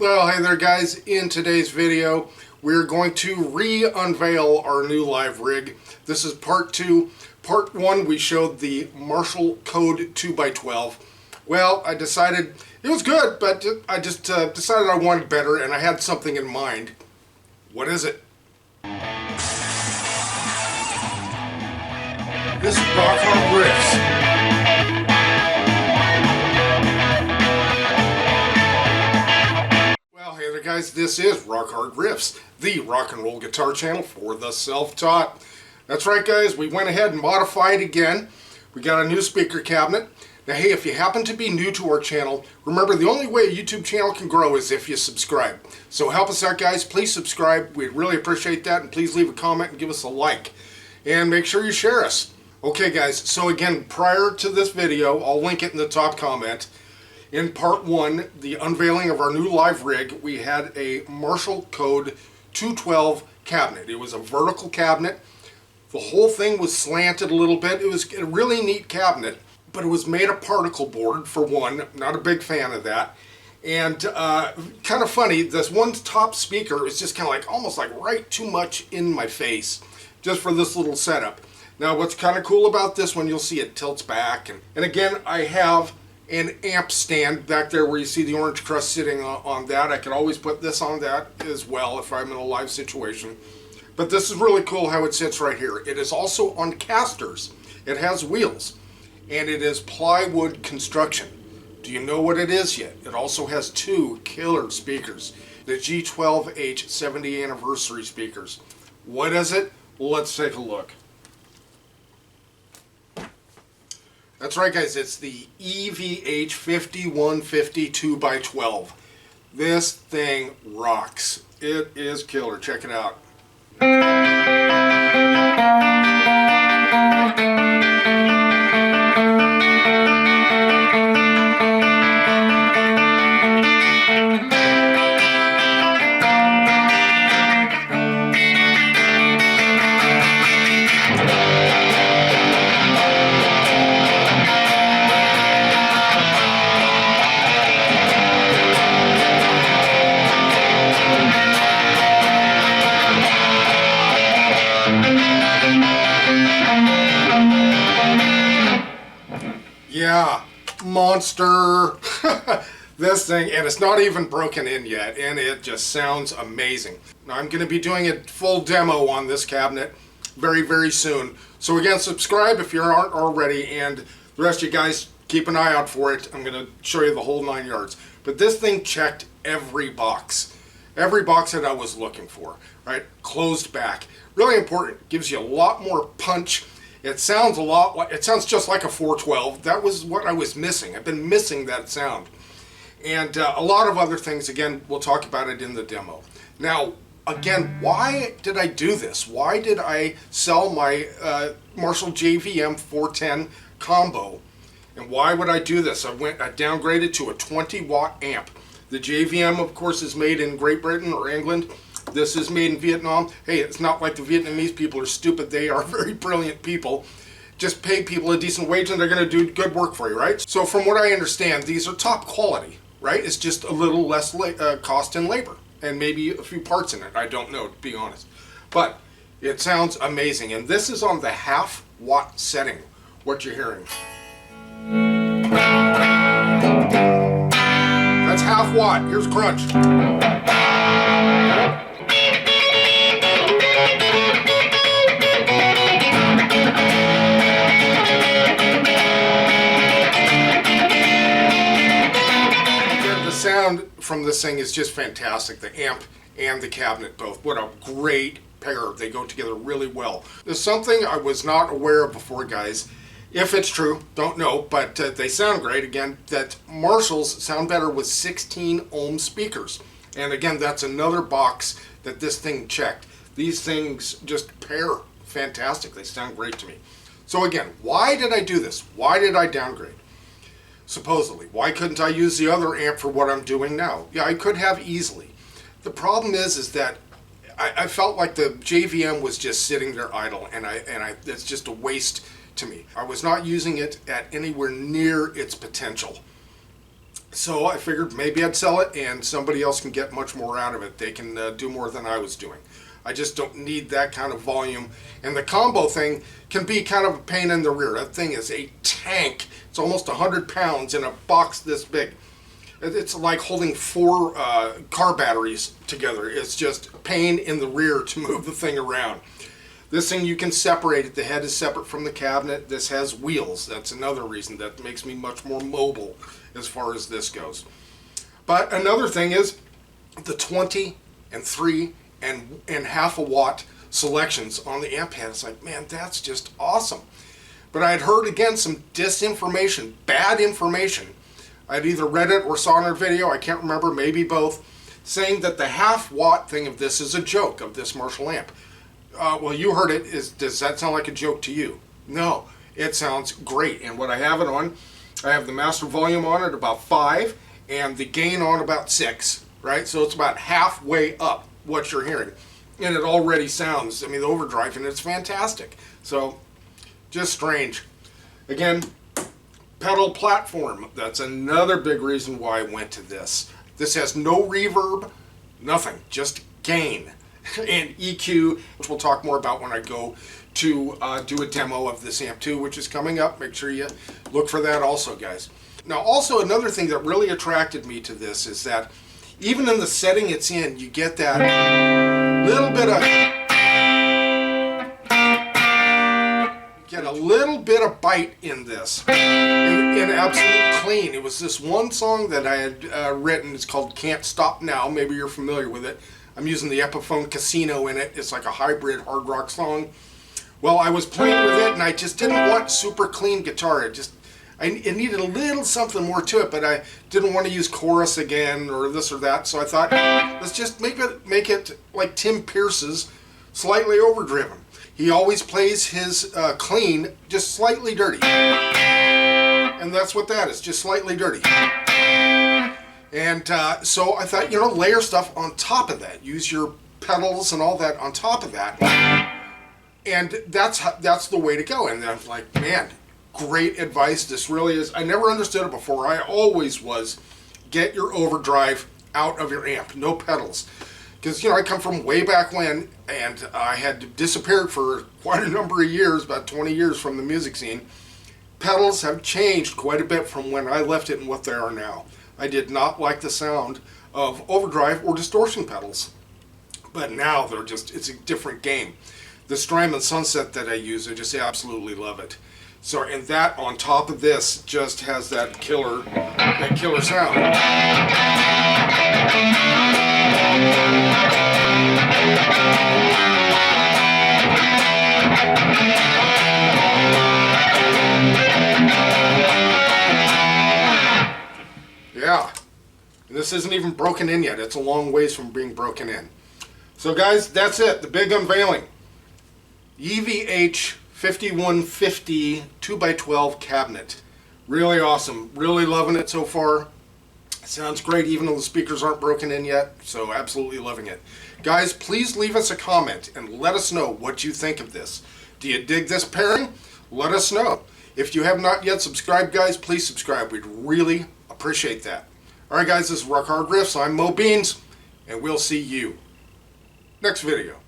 Well, hey there guys, in today's video we're going to re-unveil our new live rig. This is part 2. Part 1 we showed the Marshall Code 2x12. Well, I decided it was good, but I just decided I wanted better and I had something in mind. What is it? This is RHR Riffs. Hey there guys, this is RHR Riffs, the rock and roll guitar channel for the self-taught. That's right guys, we went ahead and modified again. We got a new speaker cabinet. Now hey, if you happen to be new to our channel, remember the only way a YouTube channel can grow is if you subscribe. So help us out guys, please subscribe, we'd really appreciate that, and please leave a comment and give us a like. And make sure you share us. Okay guys, so again, prior to this video, I'll link it in the top comment. In part 1, the unveiling of our new live rig, we had a Marshall Code 212 cabinet. It was a vertical cabinet. The whole thing was slanted a little bit. It was a really neat cabinet, but it was made of particle board, for one. Not a big fan of that. And kind of funny, this one top speaker is just kind of like, almost like right too much in my face, just for this little setup. Now what's kind of cool about this one, you'll see it tilts back. And again, I have an amp stand back there where you see the orange crust sitting on that. I could always put this on that as well if I'm in a live situation. But this is really cool how it sits right here. It is also on casters. It has wheels. And it is plywood construction. Do you know what it is yet? It also has 2 killer speakers. The G12H 70th anniversary speakers. What is it? Well, let's take a look. That's right guys, it's the EVH 5150 2x12. This thing rocks. It is killer. Check it out. Yeah, monster. This thing, and it's not even broken in yet, and it just sounds amazing. Now I'm going to be doing a full demo on this cabinet very, very soon. So again, subscribe if you aren't already, and the rest of you guys, keep an eye out for it. I'm going to show you the whole 9 yards. But this thing checked every box that I was looking for, right? Closed back. Really important. Gives you a lot more punch. It sounds a lot like, it sounds just like a 412. That was what I was missing. I've been missing that sound. And a lot of other things, again, we'll talk about it in the demo. Now, again, why did I do this? Why did I sell my Marshall JVM 410 combo? And why would I do this? I downgraded to a 20-watt amp. The JVM, of course, is made in Great Britain or England. This is made in Vietnam. Hey, it's not like the Vietnamese people are stupid. They are very brilliant people. Just pay people a decent wage and they're going to do good work for you, right? So from what I understand, these are top quality, right? It's just a little less cost in labor and maybe a few parts in it. I don't know, to be honest. But it sounds amazing. And this is on the half-watt setting, what you're hearing. That's half watt. Here's crunch. Sound from this thing is just fantastic. The amp and the cabinet both. What a great pair. They go together really well. There's something I was not aware of before, guys. If it's true, don't know, but they sound great. Again, that Marshalls sound better with 16 ohm speakers. And again, that's another box that this thing checked. These things just pair fantastic. They sound great to me. So again, why did I do this? Why did I downgrade? Supposedly. Why couldn't I use the other amp for what I'm doing now? Yeah, I could have easily. The problem is that I felt like the JVM was just sitting there idle, and it's just a waste to me. I was not using it at anywhere near its potential. So I figured maybe I'd sell it and somebody else can get much more out of it. They can do more than I was doing. I just don't need that kind of volume. And the combo thing can be kind of a pain in the rear. That thing is a tank. It's almost 100 pounds in a box this big. It's like holding 4 car batteries together. It's just a pain in the rear to move the thing around. This thing you can separate it. The head is separate from the cabinet. This has wheels. That's another reason that makes me much more mobile as far as this goes. But another thing is the 20 and 3 and half a watt selections on the amp head. It's like, man, that's just awesome. But I had heard again some disinformation, bad information. I'd either read it or saw it in a video, I can't remember, maybe both, saying that the half watt thing of this is a joke, of this Marshall amp. Well, you heard it. Does that sound like a joke to you? No, it sounds great. And what I have it on, I have the master volume on at about 5 and the gain on about 6, right? So it's about halfway up what you're hearing. And it already sounds, I mean, the overdrive and it's fantastic. So, just strange. Again, pedal platform. That's another big reason why I went to this. This has no reverb, nothing, just gain. And EQ, which we'll talk more about when I go to do a demo of this amp too, which is coming up. Make sure you look for that also, guys. Now, also another thing that really attracted me to this is that even in the setting it's in, you get that little bit of, bite in this, in absolute clean. It was this one song that I had written. It's called Can't Stop Now. Maybe you're familiar with it. I'm using the Epiphone Casino in it. It's like a hybrid hard rock song. Well, I was playing with it and I just didn't want super clean guitar. It needed a little something more to it, but I didn't want to use chorus again or this or that. So I thought, let's just make it like Tim Pierce's, slightly overdriven. He always plays his clean just slightly dirty. And that's what that is, just slightly dirty. And so I thought, layer stuff on top of that. Use your pedals and all that on top of that. And that's the way to go. And I'm like, man, great advice. This really is. I never understood it before. I always was, get your overdrive out of your amp. No pedals. Because, I come from way back when, and I had disappeared for quite a number of years, about 20 years from the music scene. Pedals have changed quite a bit from when I left it and what they are now. I did not like the sound of overdrive or distortion pedals. But now it's a different game. The Strymon Sunset that I use, I just absolutely love it. So, and that on top of this just has that killer sound. Yeah, and this isn't even broken in yet. It's a long ways from being broken in. So guys, that's it. The big unveiling. EVH 5150 2x12 cabinet. Really awesome. Really loving it so far. Sounds great even though the speakers aren't broken in yet. So absolutely loving it. Guys, please leave us a comment and let us know what you think of this. Do you dig this pairing? Let us know. If you have not yet subscribed, guys, please subscribe. We'd really appreciate that. Alright guys, this is RHR Riffs. I'm Mo Beans, and we'll see you next video.